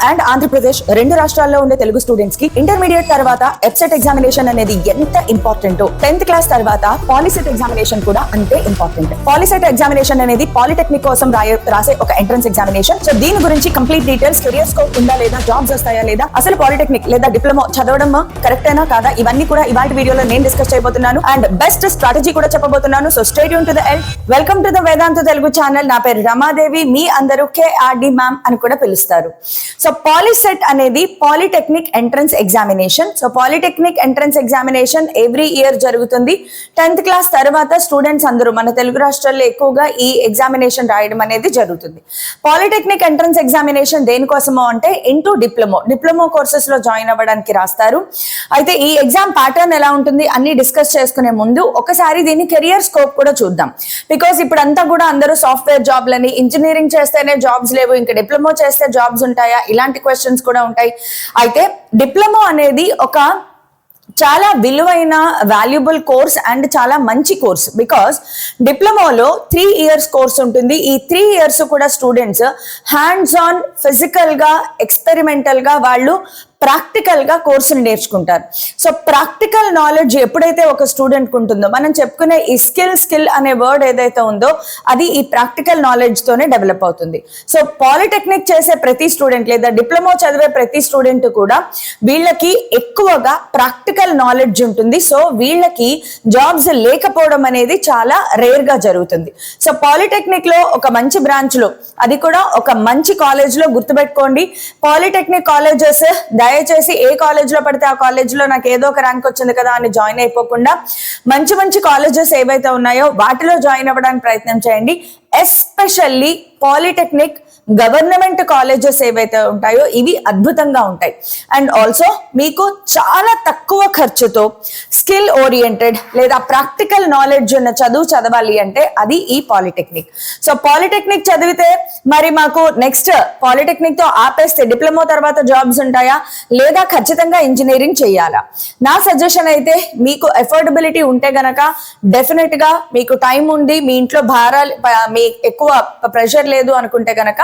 And Andhra Pradesh రెండు రాష్ట్రాల్లో ఉండే తెలుగు స్టూడెంట్స్ కి ఇంటర్మీడియట్ తర్వాత ఎఫ్సెట్ ఎగ్జామినేషన్ అనేది ఎంత ఇంపార్టెంట్, 10th క్లాస్ తర్వాత పాలిసెట్ ఎగ్జామినేషన్ కూడా అంతే ఇంపార్టెంట్. పాలిసెట్ ఎగ్జామినేషన్ అనేది పాలిటెక్నిక్ కోసం రాసే ఒక ఎంట్రన్స్ ఎగ్జామినేషన్. సో దీని గురించి కంప్లీట్ డీటెయిల్స్, కెరియర్ స్కోప్ ఉందా లేదా, జాబ్స్ వస్తాయా లేదా, అసలు పాలిటెక్నిక్ లేదా డిప్లొమా చదవడం కరెక్టేనా కాదా, ఇవన్నీ కూడా ఇవాళ వీడియోలో నేను డిస్కస్ చేయబోతున్నాను. అండ్ బెస్ట్ స్ట్రాటజీ కూడా చెప్పబోతున్నాను. So stay tune to the end. Welcome to the Vedanta Telugu channel. నా పేరు రమాదేవి. మీ అందరూ KRD మ్యామ్ అని కూడా పిలుస్తారు. సో పాలిసెట్ అనేది polytechnic entrance examination. So polytechnic entrance examination every year జరుగుతుంది. 10th క్లాస్ తర్వాత స్టూడెంట్స్ అందరూ మన తెలుగు రాష్ట్రాల్లో ఎక్కువగా ఈ ఎగ్జామినేషన్ రాయడం అనేది జరుగుతుంది. పాలిటెక్నిక్ ఎంట్రన్స్ ఎగ్జామినేషన్ దేనికోసమో అంటే ఇంటూ డిప్లొమో కోర్సెస్ లో జాయిన్ అవ్వడానికి రాస్తారు. అయితే ఈ ఎగ్జామ్ ప్యాటర్న్ ఎలా ఉంటుంది అన్ని డిస్కస్ చేసుకునే ముందు ఒకసారి దీని కెరియర్ స్కోప్ కూడా చూద్దాం. బికాస్ ఇప్పుడు అంతా కూడా అందరూ సాఫ్ట్వేర్ జాబ్లని, ఇంజనీరింగ్ చేస్తేనే జాబ్స్ లేవు, ఇంకా డిప్లొమా చేస్తే జాబ్స్ ఉంటాయా, ఇలాంటి క్వశ్చన్స్ కూడా ఉంటాయి. అయితే డిప్లొమా అనేది ఒక చాలా విలువైన వాల్యుబుల్ కోర్స్ అండ్ చాలా మంచి కోర్స్. బికాస్ డిప్లొమాలో 3 years కోర్స్ ఉంటుంది. ఈ 3 years కూడా స్టూడెంట్స్ హ్యాండ్స్ ఆన్ ఫిజికల్ గా, ఎక్స్పెరిమెంటల్ గా వాళ్ళు ప్రాక్టికల్ గా కోర్సును నేర్చుకుంటారు. సో ప్రాక్టికల్ నాలెడ్జ్ ఎప్పుడైతే ఒక స్టూడెంట్ ఉంటుందో, మనం చెప్పుకునే ఈ స్కిల్ అనే వర్డ్ ఏదైతే ఉందో అది ఈ ప్రాక్టికల్ నాలెడ్జ్ తోనే డెవలప్ అవుతుంది. సో పాలిటెక్నిక్ చేసే ప్రతి స్టూడెంట్ లేదా డిప్లొమా చదివే ప్రతి స్టూడెంట్ కూడా వీళ్ళకి ఎక్కువగా ప్రాక్టికల్ నాలెడ్జ్ ఉంటుంది. సో వీళ్ళకి జాబ్స్ లేకపోవడం అనేది చాలా రేర్ గా జరుగుతుంది. సో పాలిటెక్నిక్ లో ఒక మంచి బ్రాంచ్ లో, అది కూడా ఒక మంచి కాలేజ్ లో, గుర్తుపెట్టుకోండి, పాలిటెక్నిక్ కాలేజెస్ దయచేసి ఏ కాలేజ్ లో పడితే ఆ కాలేజ్ లో నాకు ఏదో ఒక ర్యాంక్ వచ్చింది కదా అని జాయిన్ అయిపోకుండా మంచి మంచి కాలేజెస్ ఏవైతే ఉన్నాయో వాటిలో జాయిన్ అవ్వడానికి ప్రయత్నం చేయండి. ఎస్పెషల్లీ పాలిటెక్నిక్ గవర్నమెంట్ కాలేజెస్ ఏవైతే ఉంటాయో ఇవి అద్భుతంగా ఉంటాయి. అండ్ ఆల్సో మీకు చాలా తక్కువ ఖర్చుతో స్కిల్ ఓరియంటెడ్ లేదా ప్రాక్టికల్ నాలెడ్జ్ ఉన్న చదువు చదవాలి అంటే అది ఈ పాలిటెక్నిక్. సో పాలిటెక్నిక్ చదివితే మరి మాకు నెక్స్ట్ పాలిటెక్నిక్ తో ఆపేస్తే డిప్లొమా తర్వాత జాబ్స్ ఉంటాయా లేదా ఖచ్చితంగా ఇంజనీరింగ్ చేయాలా? నా సజెషన్ అయితే మీకు ఎఫోర్డబిలిటీ ఉంటే గనక డెఫినెట్ గా, మీకు టైం ఉంది, మీ ఇంట్లో భారాలు, మీ ఎక్కువ ప్రెషర్ లేదు అనుకుంటే గనక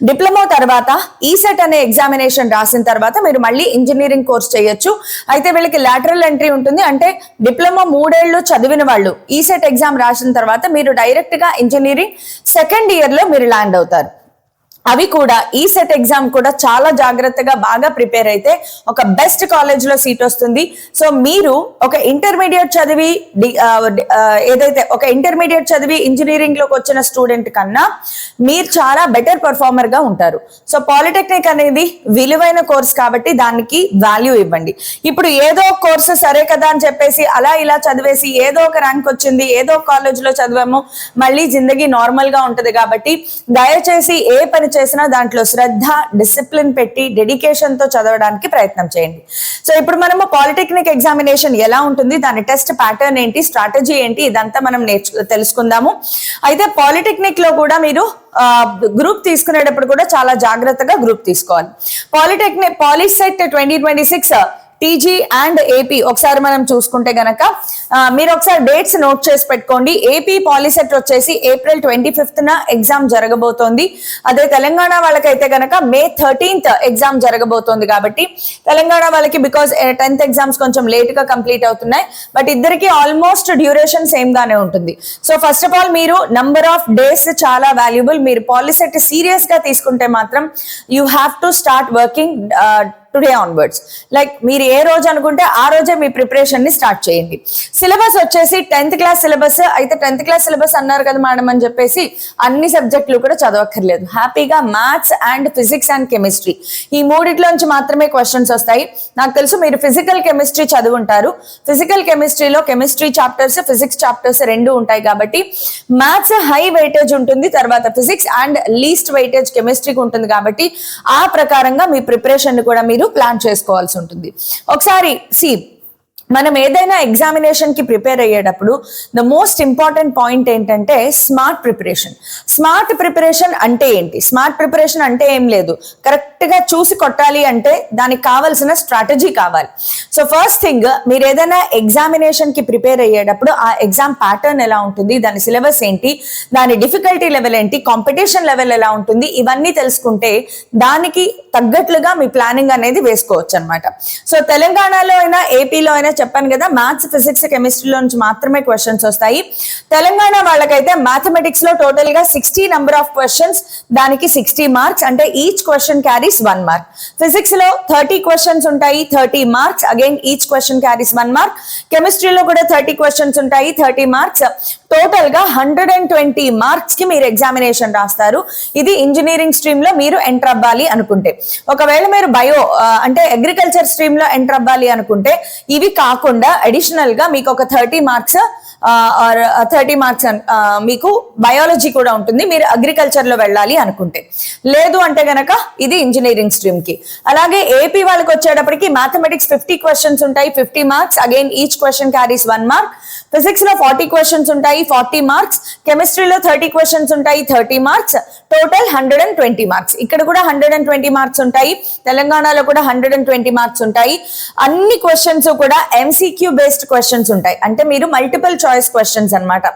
డిప్లొమా తర్వాత ఈసెట్ అనే ఎగ్జామినేషన్ రాసిన తర్వాత మీరు మళ్ళీ ఇంజనీరింగ్ కోర్స్ చేయొచ్చు. అయితే వీళ్ళకి లాటరల్ ఎంట్రీ ఉంటుంది. అంటే డిప్లొమా 3 ఏళ్ళు చదివిన వాళ్ళు ఈసెట్ ఎగ్జామ్ రాసిన తర్వాత మీరు డైరెక్ట్ గా ఇంజనీరింగ్ 2nd year లో మీరు ల్యాండ్ అవుతారు. అవి కూడా ఈ సెట్ ఎగ్జామ్ కూడా చాలా జాగ్రత్తగా బాగా ప్రిపేర్ అయితే ఒక బెస్ట్ కాలేజ్ లో సీట్ వస్తుంది. సో మీరు ఒక ఇంటర్మీడియట్ చదివి ఇంజనీరింగ్ లోకి వచ్చిన స్టూడెంట్ కన్నా మీరు చాలా బెటర్ పర్ఫార్మర్ గా ఉంటారు. సో పాలిటెక్నిక్ అనేది విలువైన కోర్స్ కాబట్టి దానికి వాల్యూ ఇవ్వండి. ఇప్పుడు ఏదో కోర్సు సరే కదా అని చెప్పేసి అలా ఇలా చదివేసి ఏదో ఒక ర్యాంక్ వచ్చింది, ఏదో కాలేజ్ లో చదివాము, మళ్ళీ జిందగీ నార్మల్ గా ఉంటది. కాబట్టి దయచేసి ఏ పని చేసినా దాంట్లో శ్రద్ధ, డిసిప్లిన్ పెట్టి డెడికేషన్ తో చదవడానికి ప్రయత్నం చేయండి. సో ఇప్పుడు మనము పాలిటెక్నిక్ ఎగ్జామినేషన్ ఎలా ఉంటుంది, దాని టెస్ట్ ప్యాటర్న్ ఏంటి, స్ట్రాటజీ ఏంటి, ఇదంతా మనం తెలుసుకుందాము. అయితే పాలిటెక్నిక్ లో కూడా మీరు గ్రూప్ తీసుకునేటప్పుడు కూడా చాలా జాగ్రత్తగా గ్రూప్ తీసుకోవాలి. పాలిసెట్ 2026 టీజీ అండ్ ఏపీ ఒకసారి మనం చూసుకుంటే గనక మీరు ఒకసారి డేట్స్ నోట్ చేసి పెట్టుకోండి. ఏపీ పాలిసెట్ వచ్చేసి April 25th ఎగ్జామ్ జరగబోతోంది. అదే తెలంగాణ వాళ్ళకైతే గనక May 13th ఎగ్జామ్ జరగబోతోంది. కాబట్టి తెలంగాణ వాళ్ళకి బికాస్ 10th ఎగ్జామ్స్ కొంచెం లేట్ గా కంప్లీట్ అవుతున్నాయి, బట్ ఇద్దరికి ఆల్మోస్ట్ డ్యూరేషన్ సేమ్ గానే ఉంటుంది. సో ఫస్ట్ ఆఫ్ ఆల్ మీరు నంబర్ ఆఫ్ డేస్ చాలా వాల్యుబుల్. మీరు పాలిసెట్ సీరియస్ గా తీసుకుంటే మాత్రం you have to start working today onwards. Like మీరు ఏ రోజు అనుకుంటే ఆ రోజే మీ ప్రిపరేషన్ ని స్టార్ట్ చేయండి. సిలబస్ వచ్చేసి 10th క్లాస్ సిలబస్. అయితే 10th క్లాస్ సిలబస్ అన్నారు కదా మేడం అని చెప్పేసి అన్ని సబ్జెక్టులు కూడా చదవక్కర్లేదు. హ్యాపీగా maths and physics and chemistry ఈ మూడిట్లోంచి మాత్రమే క్వశ్చన్స్ వస్తాయి. నాకు తెలుసు మీరు ఫిజికల్ కెమిస్ట్రీ చదువుంటారు. ఫిజికల్ కెమిస్ట్రీలో కెమిస్ట్రీ చాప్టర్స్, ఫిజిక్స్ చాప్టర్స్ 2 ఉంటాయి. కాబట్టి మ్యాథ్స్ హై వెయిటేజ్ ఉంటుంది, తర్వాత ఫిజిక్స్ అండ్ లీస్ట్ వెయిటేజ్ కెమిస్ట్రీకి ఉంటుంది. కాబట్టి ఆ ప్రకారంగా మీ ప్రిపరేషన్ కూడా మీరు ప్లాన్ చేసుకోవాల్సి ఉంటుంది. ఒకసారి మనం ఏదైనా ఎగ్జామినేషన్ కి ప్రిపేర్ అయ్యేటప్పుడు ద మోస్ట్ ఇంపార్టెంట్ పాయింట్ ఏంటంటే స్మార్ట్ ప్రిపరేషన్. స్మార్ట్ ప్రిపరేషన్ అంటే ఏంటి? స్మార్ట్ ప్రిపరేషన్ అంటే ఏం లేదు, కరెక్ట్ గా చూసి కొట్టాలి అంటే దానికి కావాల్సిన స్ట్రాటజీ కావాలి. సో ఫస్ట్ థింగ్, మీరు ఏదైనా ఎగ్జామినేషన్ కి ప్రిపేర్ అయ్యేటప్పుడు ఆ ఎగ్జామ్ ప్యాటర్న్ ఎలా ఉంటుంది, దాని సిలబస్ ఏంటి, దాని డిఫికల్టీ లెవెల్ ఏంటి, కాంపిటీషన్ లెవెల్ ఎలా ఉంటుంది, ఇవన్నీ తెలుసుకుంటే దానికి తగ్గట్లుగా మీ ప్లానింగ్ అనేది వేసుకోవచ్చు అనమాట. సో తెలంగాణలో అయినా ఏపీలో అయినా చెప్పాను కదా, మ్యాథ్స్, ఫిజిక్స్, కెమిస్ట్రీలో నుంచి మాత్రమే క్వశ్చన్స్ వస్తాయి. తెలంగాణ వాళ్ళకైతే మ్యాథమెటిక్స్ లో టోటల్ గా 60 నెంబర్ ఆఫ్ క్వశ్చన్స్, దానికి 60 మార్క్స్, అంటే each question carries 1 mark. Physics లో 30 క్వశ్చన్స్ ఉంటాయి, 30 marks, again each question carries 1 mark. కెమిస్ట్రీలో కూడా 30 క్వశ్చన్స్ ఉంటాయి, 30 మార్క్స్. టోటల్ గా 120 మార్క్స్ కి మీరు ఎగ్జామినేషన్ రాస్తారు. ఇది ఇంజనీరింగ్ స్ట్రీమ్ లో మీరు ఎంటర్ అవ్వాలి అనుకుంటే. ఒకవేళ మీరు బయో అంటే అగ్రికల్చర్ స్ట్రీమ్ లో ఎంటర్ అవ్వాలి అనుకుంటే ఇవి కాకుండా అడిషనల్ గా మీకు ఒక 30 మార్క్స్ ఆర్ 30 మార్క్స్ మీకు బయాలజీ కూడా ఉంటుంది, మీరు అగ్రికల్చర్ లో వెళ్ళాలి అనుకుంటే. లేదు అంటే గనక ఇది ఇంజనీరింగ్ స్ట్రీమ్ కి. అలాగే ఏపీ వాళ్ళకి వచ్చేటప్పటికి మ్యాథమెటిక్స్ 50 క్వశ్చన్స్ ఉంటాయి, 50 marks, again each question carries 1 mark. Physics లో 40 క్వశ్చన్స్ ఉంటాయి, 40 మార్క్స్. కెమిస్ట్రీలో 30 క్వశ్చన్స్ ఉంటాయి, 30 మార్క్స్. Total 120 marks. ఇక్కడ కూడా 120 మార్క్స్ ఉంటాయి, తెలంగాణలో కూడా 120 మార్క్స్ ఉంటాయి. అన్ని క్వశ్చన్స్ కూడా ఎంసీక్యూ బేస్డ్ క్వశ్చన్స్ ఉంటాయి, అంటే మీరు మల్టిపుల్ చాయిస్ క్వశ్చన్స్ అన్నమాట.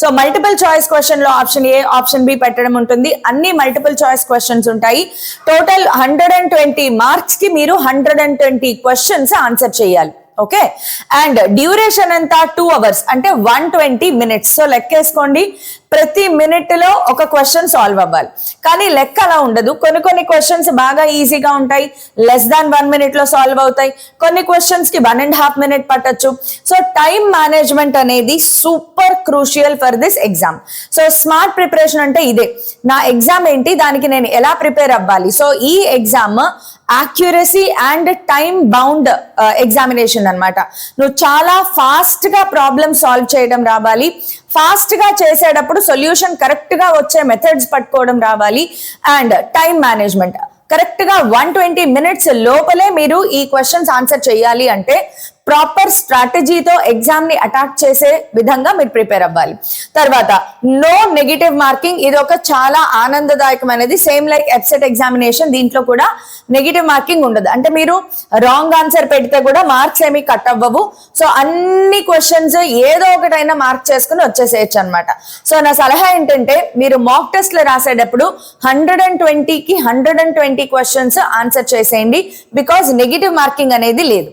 సో మల్టిపుల్ చాయిస్ క్వశ్చన్ లో ఆప్షన్ ఏ, ఆప్షన్ బి పెట్టడం ఉంటుంది. అన్ని మల్టిపుల్ చాయిస్ క్వశ్చన్స్ ఉంటాయి. టోటల్ 120 మార్క్స్ కి మీరు 120 క్వశ్చన్స్ ఆన్సర్ చేయాలి. ఓకే, అండ్ డ్యూరేషన్ ఎంత? 2 అవర్స్, అంటే 120 మినిట్స్. సో లెక్కేసుకోండి, ప్రతి మినిట్ లో ఒక క్వశ్చన్ సాల్వ్ అవ్వాలి. కానీ లెక్క అలా ఉండదు. కొన్ని క్వశ్చన్స్ బాగా ఈజీగా ఉంటాయి, లెస్ దాన్ 1 మినిట్ లో సాల్వ్ అవుతాయి. కొన్ని క్వశ్చన్స్ కి 1.5 మినిట్ పట్టొచ్చు. సో టైం మేనేజ్మెంట్ అనేది super crucial for this exam. So smart preparation అంటే ఇదే. నా ఎగ్జామ్ ఏంటి, దానికి నేను ఎలా ప్రిపేర్ అవ్వాలి. సో ఈ exam accuracy and time bound examination అన్నమాట. నువ్వు చాలా ఫాస్ట్ గా ప్రాబ్లమ్ సాల్వ్ చేయడం రావాలి, ఫాస్ట్ గా చేసేటప్పుడు సొల్యూషన్ కరెక్ట్ గా వచ్చే మెథడ్స్ పట్టుకోవడం రావాలి, అండ్ టైం మేనేజ్మెంట్ కరెక్ట్ గా 120 మినిట్స్ లోపలే మీరు ఈ క్వశ్చన్స్ ఆన్సర్ చేయాలి. అంటే ప్రాపర్ స్ట్రాటజీతో ఎగ్జామ్ ని అటాక్ చేసే విధంగా మీరు ప్రిపేర్ అవ్వాలి. తర్వాత నో నెగిటివ్ మార్కింగ్, ఇది ఒక చాలా ఆనందదాయకమైనది. సేమ్ లైక్ ఎఫ్సెట్ ఎగ్జామినేషన్, దీంట్లో కూడా నెగిటివ్ మార్కింగ్ ఉండదు. అంటే మీరు రాంగ్ ఆన్సర్ పెడితే కూడా మార్క్స్ ఏమి కట్ అవ్వవు. సో అన్ని క్వశ్చన్స్ ఏదో ఒకటైనా మార్క్ చేసుకుని వచ్చేసేయచ్చు అనమాట. సో నా సలహా ఏంటంటే, మీరు మాక్ టెస్ట్ లో రాసేటప్పుడు 120కి 120 క్వశ్చన్స్ ఆన్సర్ చేసేయండి, బికాజ్ నెగిటివ్ మార్కింగ్ అనేది లేదు.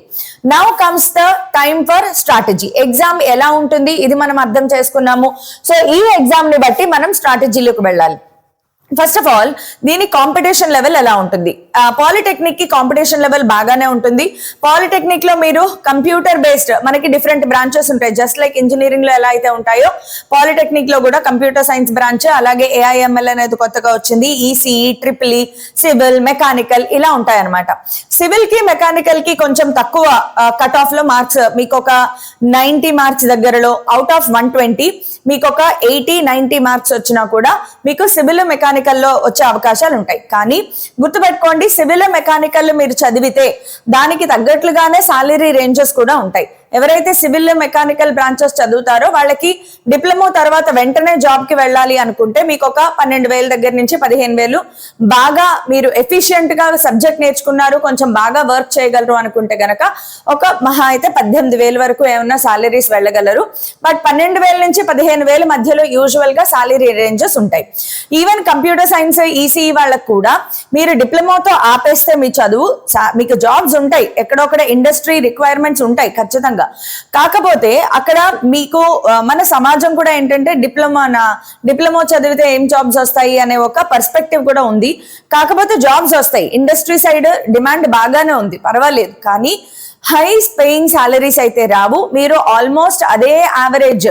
Now comes the time for strategy. Exam ఎలా ఉంటుంది ఇది మనం అర్థం చేసుకున్నాము. సో ఈ ఎగ్జామ్ ని బట్టి మనం స్ట్రాటజీలోకి వెళ్ళాలి. ఫస్ట్ ఆఫ్ ఆల్, దీని కాంపిటీషన్ లెవెల్ ఎలా ఉంటుంది? పాలిటెక్నిక్ కి కాంపిటీషన్ లెవెల్ బాగానే ఉంటుంది. పాలిటెక్నిక్ లో మీరు కంప్యూటర్ బేస్డ్, మనకి డిఫరెంట్ బ్రాంచెస్ ఉంటాయి. జస్ట్ లైక్ ఇంజనీరింగ్ లో ఎలా అయితే ఉంటాయో పాలిటెక్నిక్ లో కూడా కంప్యూటర్ సైన్స్ బ్రాంచ్, అలాగే ఏఐఎంఎల్ అనేది కొత్తగా వచ్చింది, ఈసీఈ, ట్రిపుల్ సివిల్, మెకానికల్ ఇలా ఉంటాయి అనమాట. సివిల్ కి మెకానికల్ కి కొంచెం తక్కువ కట్ ఆఫ్ లో మార్క్స్, మీకు ఒక 90 మార్క్స్ దగ్గరలో అవుట్ ఆఫ్ 120 మీకు ఒక 80-90 మార్క్స్ వచ్చినా కూడా మీకు సివిల్ మెకానికల్ లో వచ్చే అవకాశాలు ఉంటాయి. కానీ గుర్తుపెట్టుకోండి, సివిల్ మెకానికల్ మీరు చదివితే దానికి తగ్గట్లుగానే సాలరీ రేంజెస్ కూడా ఉంటాయి. ఎవరైతే సివిల్ మెకానికల్ బ్రాంచెస్ చదువుతారో వాళ్ళకి డిప్లొమా తర్వాత వెంటనే జాబ్ కి వెళ్ళాలి అనుకుంటే మీకు ఒక 12,000 దగ్గర నుంచి 15,000, బాగా మీరు ఎఫిషియెంట్ గా సబ్జెక్ట్ నేర్చుకున్నారు, కొంచెం బాగా వర్క్ చేయగలరు అనుకుంటే గనక ఒక మహా అయితే 18,000 వరకు ఏమన్నా సాలరీస్ వెళ్ళగలరు. బట్ 12,000 నుంచి 15,000 మధ్యలో యూజువల్ గా సాలరీ రేంజెస్ ఉంటాయి. ఈవెన్ కంప్యూటర్ సైన్స్, ఈసీఈ వాళ్ళకు కూడా మీరు డిప్లొమాతో ఆపేస్తే మీ చదువు, మీకు జాబ్స్ ఉంటాయి, ఎక్కడొక్కడ ఇండస్ట్రీ రిక్వైర్మెంట్స్ ఉంటాయి ఖచ్చితంగా. కాకపోతే అక్కడ మీకు మన సమాజం కూడా ఏంటంటే డిప్లొమా చదివితే ఏం జాబ్స్ వస్తాయి అనే ఒక పర్స్పెక్టివ్ కూడా ఉంది. కాకపోతే జాబ్స్ వస్తాయి, ఇండస్ట్రీ సైడ్ డిమాండ్ బాగానే ఉంది, పర్వాలేదు. కానీ హై పేయింగ్ సాలరీస్ అయితే రావు. మీరు ఆల్మోస్ట్ అదే యావరేజ్,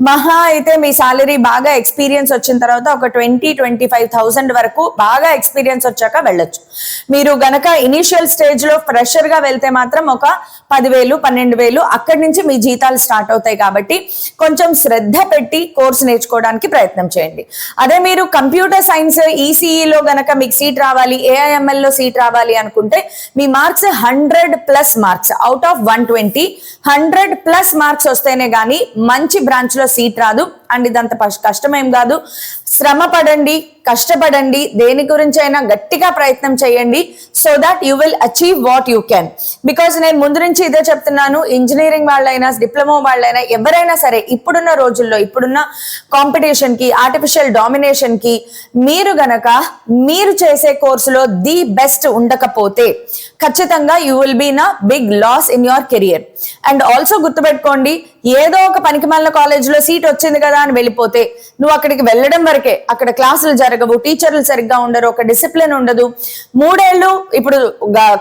మహా అయితే మీ సాలరీ బాగా ఎక్స్పీరియన్స్ వచ్చిన తర్వాత ఒక 20-25,000 వరకు బాగా ఎక్స్పీరియన్స్ వచ్చాక వెళ్ళొచ్చు. మీరు గనక ఇనిషియల్ స్టేజ్ లో ఫ్రెషర్ గా వెళ్తే మాత్రం ఒక 10,000-12,000 అక్కడి నుంచి మీ జీతాలు స్టార్ట్ అవుతాయి. కాబట్టి కొంచెం శ్రద్ధ పెట్టి కోర్స్ నేర్చుకోవడానికి ప్రయత్నం చేయండి. అదే మీరు కంప్యూటర్ సైన్స్, ఈసీఈలో గనక మీకు సీట్ రావాలి, ఏఐఎంఎల్ లో సీట్ రావాలి అనుకుంటే మీ marks 100+ marks, out of 120, 100+ marks వస్తేనే గానీ మంచి బ్రాంచ్ లో సీట్ రాదు. అండ్ ఇదంత కష్టమేం కాదు. శ్రమ పడండి, కష్టపడండి, దేని గురించి అయినా గట్టిగా ప్రయత్నం చేయండి, so that you will achieve what you can. Because నేను ముందు నుంచి ఇదే చెప్తున్నాను, ఇంజనీరింగ్ వాళ్ళైనా డిప్లొమా వాళ్ళైనా ఎవరైనా సరే ఇప్పుడున్న రోజుల్లో ఇప్పుడున్న కాంపిటీషన్ కి, ఆర్టిఫిషియల్ డామినేషన్ కి మీరు చేసే కోర్సులో ది బెస్ట్ ఉండకపోతే ఖచ్చితంగా you will be in a big loss in your career. And also గుర్తుపెట్టుకోండి, ఏదో ఒక పనికిమాలిన కాలేజీలో సీట్ వచ్చింది కదా అని వెళ్ళిపోతే నువ్వు అక్కడికి వెళ్ళడం వరకే. అక్కడ క్లాసులు జరగవు, టీచర్లు సరిగ్గా ఉండరు, ఒక డిసిప్లిన్ ఉండదు. 3 ఏళ్ళు ఇప్పుడు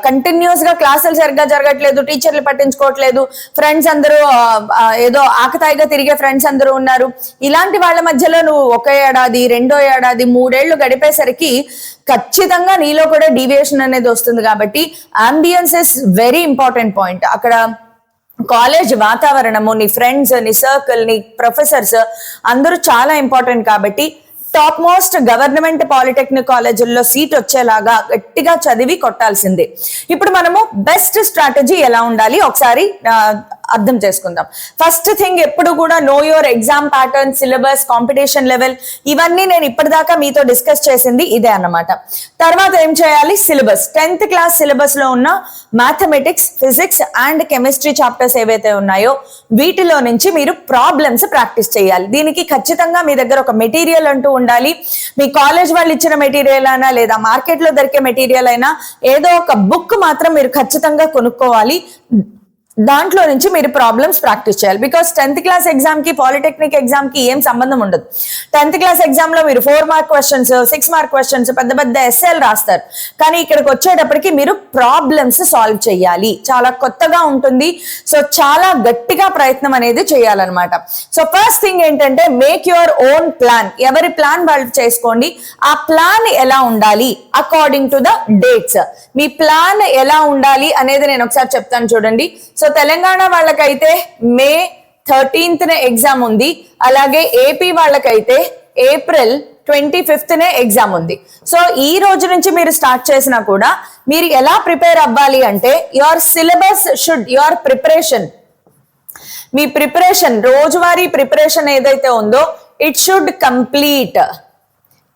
కంటిన్యూస్ గా క్లాసులు సరిగ్గా జరగట్లేదు, టీచర్లు పట్టించుకోవట్లేదు, ఫ్రెండ్స్ అందరూ ఏదో ఆకతాయిగా తిరిగే ఫ్రెండ్స్ అందరూ ఉన్నారు. ఇలాంటి వాళ్ళ మధ్యలో నువ్వు 1 ఏడాది, 2వ ఏడాది, 3 ఏళ్ళు గడిపేసరికి ఖచ్చితంగా నీలో కూడా డీవియేషన్ అనేది వస్తుంది. కాబట్టి ambience is very important point. అక్కడ కాలేజ్ వాతావరణము, నీ ఫ్రెండ్స్, నీ సర్కిల్, నీ ప్రొఫెసర్స్ అందరూ చాలా ఇంపార్టెంట్. కాబట్టి టాప్ మోస్ట్ గవర్నమెంట్ పాలిటెక్నిక్ కాలేజీల్లో సీట్ వచ్చేలాగా గట్టిగా చదివి కొట్టాల్సిందే. ఇప్పుడు మనము బెస్ట్ స్ట్రాటజీ ఎలా ఉండాలి ఒకసారి అర్థం చేసుకుందాం. ఫస్ట్ థింగ్, ఎప్పుడు కూడా know your exam pattern, syllabus, competition level, ఇవన్నీ నేను ఇప్పటిదాకా మీతో డిస్కస్ చేసింది ఇదే అన్నమాట. తర్వాత ఏం చేయాలి, సిలబస్, 10th క్లాస్ సిలబస్ లో ఉన్న mathematics, physics and chemistry chapters ఏవైతే ఉన్నాయో వీటిలో నుంచి మీరు ప్రాబ్లమ్స్ ప్రాక్టీస్ చేయాలి. దీనికి ఖచ్చితంగా మీ దగ్గర ఒక మెటీరియల్ అంటూ ఉండాలి. మీ కాలేజ్ వాళ్ళు ఇచ్చిన మెటీరియల్ అయినా లేదా మార్కెట్ లో దొరికే మెటీరియల్ అయినా ఏదో ఒక బుక్ మాత్రం మీరు ఖచ్చితంగా కొనుక్కోవాలి. దాంట్లో నుంచి మీరు ప్రాబ్లమ్స్ ప్రాక్టీస్ చేయాలి. బికాస్ 10th క్లాస్ ఎగ్జామ్ కి, పాలిటెక్నిక్ ఎగ్జామ్ కి ఏం సంబంధం ఉండదు. 10th క్లాస్ ఎగ్జామ్ లో మీరు 4 మార్క్ క్వశ్చన్స్, 6 మార్క్ క్వశ్చన్స్, పెద్ద పెద్ద ఎస్ఏలు రాస్తారు. కానీ ఇక్కడికి వచ్చేటప్పటికి మీరు ప్రాబ్లమ్స్ సాల్వ్ చేయాలి. చాలా కొత్తగా ఉంటుంది. సో చాలా గట్టిగా ప్రయత్నం అనేది చేయాలన్నమాట. సో ఫస్ట్ థింగ్ ఏంటంటే, మేక్ యువర్ ఓన్ ప్లాన్. ఎవరి ప్లాన్ వాళ్ళు చేసుకోండి. ఆ ప్లాన్ ఎలా ఉండాలి, according to the dates. Me plan ఎలా ఉండాలి అనేది నేను ఒకసారి చెప్తాను చూడండి. సో తెలంగాణ వాళ్ళకైతే మే 13th ఎగ్జామ్ ఉంది. అలాగే ఏపీ వాళ్ళకైతే ఏప్రిల్ 25th ఎగ్జామ్ ఉంది. సో ఈ రోజు నుంచి మీరు స్టార్ట్ చేసినా కూడా మీరు ఎలా ప్రిపేర్ అవ్వాలి అంటే, your syllabus should, your preparation, మీ ప్రిపరేషన్, రోజువారీ ప్రిపరేషన్ ఏదైతే ఉందో it should complete,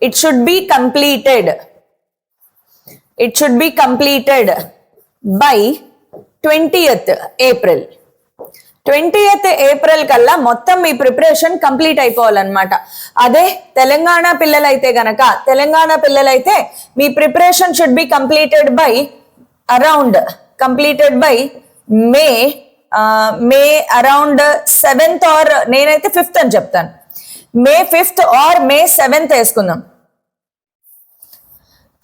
it should be completed, it should be completed by 20th April. 20th April కల్లా మొత్తం మీ ప్రిపరేషన్ కంప్లీట్ అయిపోవాలన్నమాట. అదే తెలంగాణ పిల్లలైతే మీ preparation should be completed by around May around 7th or నేనైతే 5th అని చెప్తాను. మే 5th ఆర్ మే 7th వేసుకుందాం.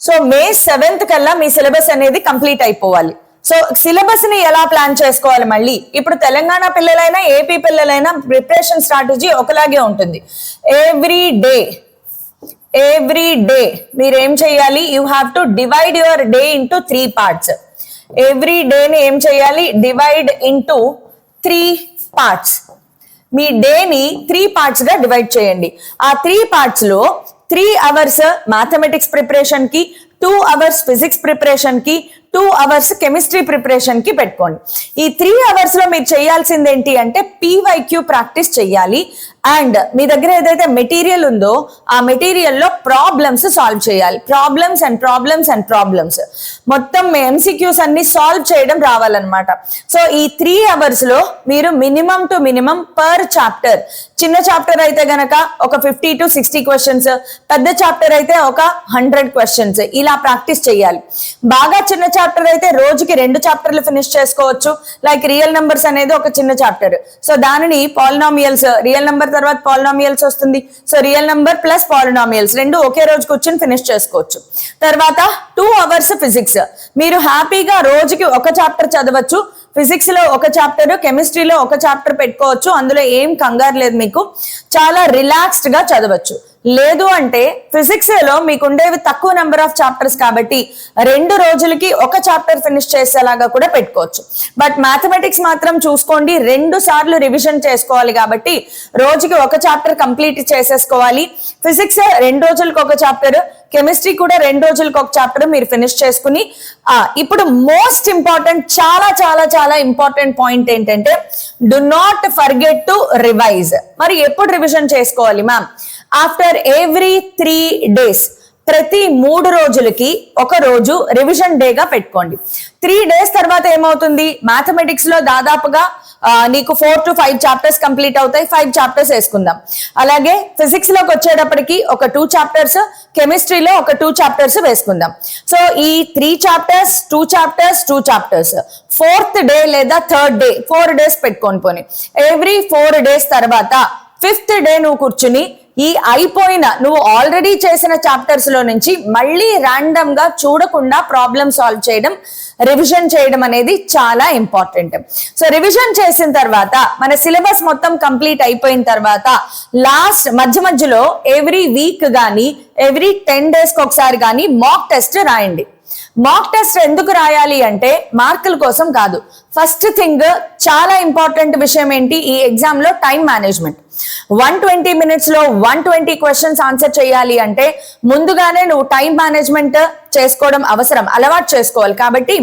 సో మే 7th కల్లా మీ సిలబస్ అనేది కంప్లీట్ అయిపోవాలి. సో సిలబస్ ని ఎలా ప్లాన్ చేసుకోవాలి, మళ్ళీ ఇప్పుడు తెలంగాణ పిల్లలైనా ఏపీ పిల్లలైనా ప్రిపరేషన్ స్ట్రాటజీ ఒకలాగే ఉంటుంది. ఎవ్రీ డే మీరేం చేయాలి, you have to divide your day into 3 parts. Every డేని ఏం చేయాలి, డివైడ్ ఇంటూ 3 parts. మీ డేని 3 parts గా డివైడ్ చేయండి. ఆ 3 parts లో 3 hours మ్యాథమెటిక్స్ ప్రిపరేషన్ కి, 2 hours ఫిజిక్స్ ప్రిపరేషన్ కి, 2 hours కెమిస్ట్రీ ప్రిపరేషన్ కి పెట్టుకోండి. ఈ 3 hours లో మీరు చేయాల్సింది ఏంటి అంటే PYQ ప్రాక్టీస్ చేయాలి. అండ్ మీ దగ్గర ఏదైతే మెటీరియల్ ఉందో ఆ మెటీరియల్ లో ప్రాబ్లమ్స్ సాల్వ్ చేయాలి. ప్రాబ్లమ్స్ మొత్తం MCQs అన్ని సాల్వ్ చేయడం రావాలన్నమాట. సో ఈ 3 hours లో మీరు minimum to minimum per chapter, చిన్న చాప్టర్ అయితే గనక ఒక 50 to 60 questions, పెద్ద చాప్టర్ అయితే ఒక 100 questions ఇలా ప్రాక్టీస్ చేయాలి. బాగా చిన్న చాప్టర్ అయితే రోజుకి 2 చాప్టర్లు ఫినిష్ చేసుకోవచ్చు. లైక్ రియల్ నెంబర్స్ అనేది ఒక చిన్న చాప్టర్. సో దానిని పాలినామియల్స్, రియల్ నెంబర్ తర్వాత పాలినామియల్స్ వస్తుంది. So real number plus polynomials రెండు ఒకే రోజు కూర్చొని ఫినిష్ చేసుకోవచ్చు. తర్వాత 2 hours ఫిజిక్స్, మీరు హ్యాపీగా రోజుకి ఒక చాప్టర్ చదవచ్చు. ఫిజిక్స్ లో ఒక చాప్టర్, కెమిస్ట్రీలో ఒక చాప్టర్ పెట్టుకోవచ్చు. అందులో ఏం కంగారు లేదు, మీకు చాలా రిలాక్స్డ్ గా చదవచ్చు. లేదు అంటే ఫిజిక్స్ లో మీకు ఉండేవి తక్కువ నెంబర్ ఆఫ్ చాప్టర్స్ కాబట్టి 2 రోజులకి ఒక చాప్టర్ ఫినిష్ చేసేలాగా కూడా పెట్టుకోవచ్చు. బట్ మ్యాథమెటిక్స్ మాత్రం చూసుకోండి, 2 సార్లు రివిజన్ చేసుకోవాలి కాబట్టి రోజుకి ఒక చాప్టర్ కంప్లీట్ చేసేసుకోవాలి. ఫిజిక్స్ 2 రోజులకు ఒక చాప్టర్, కెమిస్ట్రీ కూడా 2 రోజులకు ఒక చాప్టర్ మీరు ఫినిష్ చేసుకుని ఇప్పుడు మోస్ట్ ఇంపార్టెంట్, చాలా చాలా చాలా ఇంపార్టెంట్ పాయింట్ ఏంటంటే do not forget to revise. మరి ఎప్పుడు రివిజన్ చేసుకోవాలి మ్యామ్? ఆఫ్టర్ ఎవ్రీ 3 days, ప్రతి 3 రోజులకి ఒక రోజు రివిజన్ డేగా పెట్టుకోండి. 3 days తర్వాత ఏమవుతుంది, మ్యాథమెటిక్స్ లో దాదాపుగా నీకు 4 to 5 చాప్టర్స్ కంప్లీట్ అవుతాయి. 5 చాప్టర్స్ వేసుకుందాం. అలాగే ఫిజిక్స్ లోకి వచ్చేటప్పటికి ఒక 2 చాప్టర్స్, కెమిస్ట్రీలో ఒక 2 చాప్టర్స్ వేసుకుందాం. సో ఈ 3 chapters, 2 chapters, 2 chapters, 4th day లేదా 3rd డే 4 days పెట్టుకొని పోని. ఎవ్రీ 4 days తర్వాత 5th డే నువ్వు కూర్చుని ఈ అయిపోయిన నువ్వు ఆల్రెడీ చేసిన చాప్టర్స్ లో నుంచి మళ్ళీ ర్యాండమ్ గా చూడకుండా ప్రాబ్లమ్ సాల్వ్ చేయడం, రివిజన్ చేయడం అనేది చాలా ఇంపార్టెంట్. సో రివిజన్ చేసిన తర్వాత మన సిలబస్ మొత్తం కంప్లీట్ అయిపోయిన తర్వాత లాస్ట్ మధ్యలో ఎవ్రీ వీక్ గానీ ఎవ్రీ 10 days కి ఒకసారి కానీ మాక్ టెస్ట్ రాయండి. మాక్ టెస్ట్ ఎందుకు రాయాలి అంటే మార్కుల కోసం కాదు. ఫస్ట్ థింగ్, చాలా ఇంపార్టెంట్ విషయం ఏంటి ఈ ఎగ్జామ్ లో, టైం మేనేజ్మెంట్. 120 minutes లో 120 questions ఆన్సర్ చేయాలి అంటే ముందుగానే నువ్వు టైం మేనేజ్మెంట్ చేసుకోవడం అవసరం, అలవాటు చేసుకోవాలి. కాబట్టి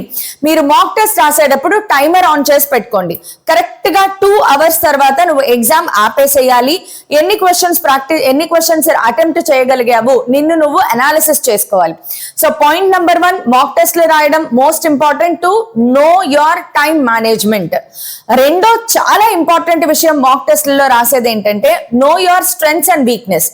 మీరు మాక్ టెస్ట్ రాసేటప్పుడు టైమర్ ఆన్ చేసి పెట్టుకోండి. కరెక్ట్ గా 2 hours తర్వాత నువ్వు ఎగ్జామ్ ఆపేసేయాలి. ఎన్ని క్వశ్చన్స్ అటెంప్ట్ చేయగలిగావు నిన్ను నువ్వు అనాలిసిస్ చేసుకోవాలి. సో పాయింట్ నెంబర్ 1, మాక్ టెస్ట్లు రాయడం most important to know your time management. రెండో చాలా ఇంపార్టెంట్ విషయం మాక్ టెస్ట్లో రాసేది ఏంటంటే know your strengths and weakness.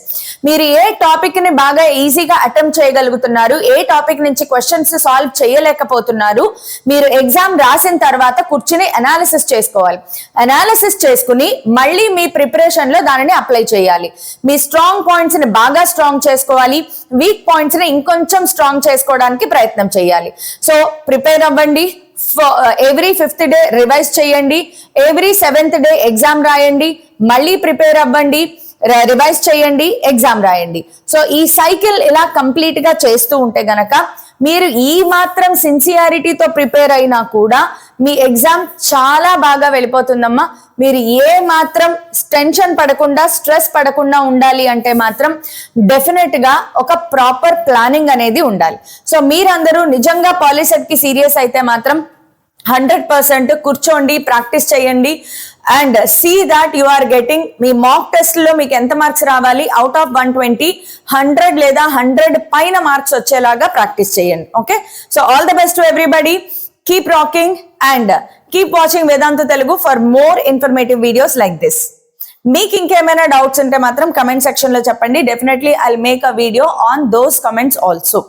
మీరు ఏ టాపిక్ ని బాగా ఈజీగా అటెంప్ట్ చేయగలుగుతున్నారు, ఏ టాపిక్ నుంచి క్వశ్చన్స్ సాల్వ్ చేయలేకపోతున్నారు, మీరు ఎగ్జామ్ రాసిన తర్వాత కూర్చుని అనాలిసిస్ చేసుకోవాలి. అనాలిసిస్ చేసుకుని మళ్ళీ మీ ప్రిపరేషన్ లో దానిని అప్లై చేయాలి. మీ స్ట్రాంగ్ పాయింట్స్ ని బాగా స్ట్రాంగ్ చేసుకోవాలి, వీక్ పాయింట్స్ ని ఇంకొంచెం స్ట్రాంగ్ చేసుకోవడానికి ప్రయత్నం చేయాలి. సో ప్రిపేర్ అవ్వండి. ఎవ్రీ 5th డే రివైజ్ చేయండి, ఎవ్రీ 7th డే ఎగ్జామ్ రాయండి, మళ్ళీ ప్రిపేర్ అవ్వండి, రివైజ్ చేయండి, ఎగ్జామ్ రాయండి. సో ఈ సైకిల్ ఇలా కంప్లీట్ గా చేస్తూ ఉంటే గనక మీరు ఈ మాత్రం సిన్సియారిటీతో ప్రిపేర్ అయినా కూడా మీ ఎగ్జామ్ చాలా బాగా వెళ్ళిపోతుందమ్మా. మీరు ఏ మాత్రం టెన్షన్ పడకుండా, స్ట్రెస్ పడకుండా ఉండాలి అంటే మాత్రం డెఫినెట్ గా ఒక ప్రాపర్ ప్లానింగ్ అనేది ఉండాలి. సో మీరందరూ నిజంగా పాలిసెట్ కి సీరియస్ అయితే మాత్రం 100% కూర్చోండి, ప్రాక్టీస్ చేయండి and see that you are getting. మీ మాక్ టెస్ట్ లో మీకు ఎంత మార్క్స్ రావాలి, అవుట్ ఆఫ్ 120 100 లేదా 100 పైన మార్క్స్ వచ్చేలాగా ప్రాక్టీస్ చేయండి. Okay, so all the best to everybody. Keep rocking and keep watching Vedanta Telugu for more informative videos like this. మీకు ఇంకేమైనా డౌట్స్ ఉంటే మాత్రం కమెంట్ సెక్షన్ లో చెప్పండి. Definitely I will make a video on those comments also.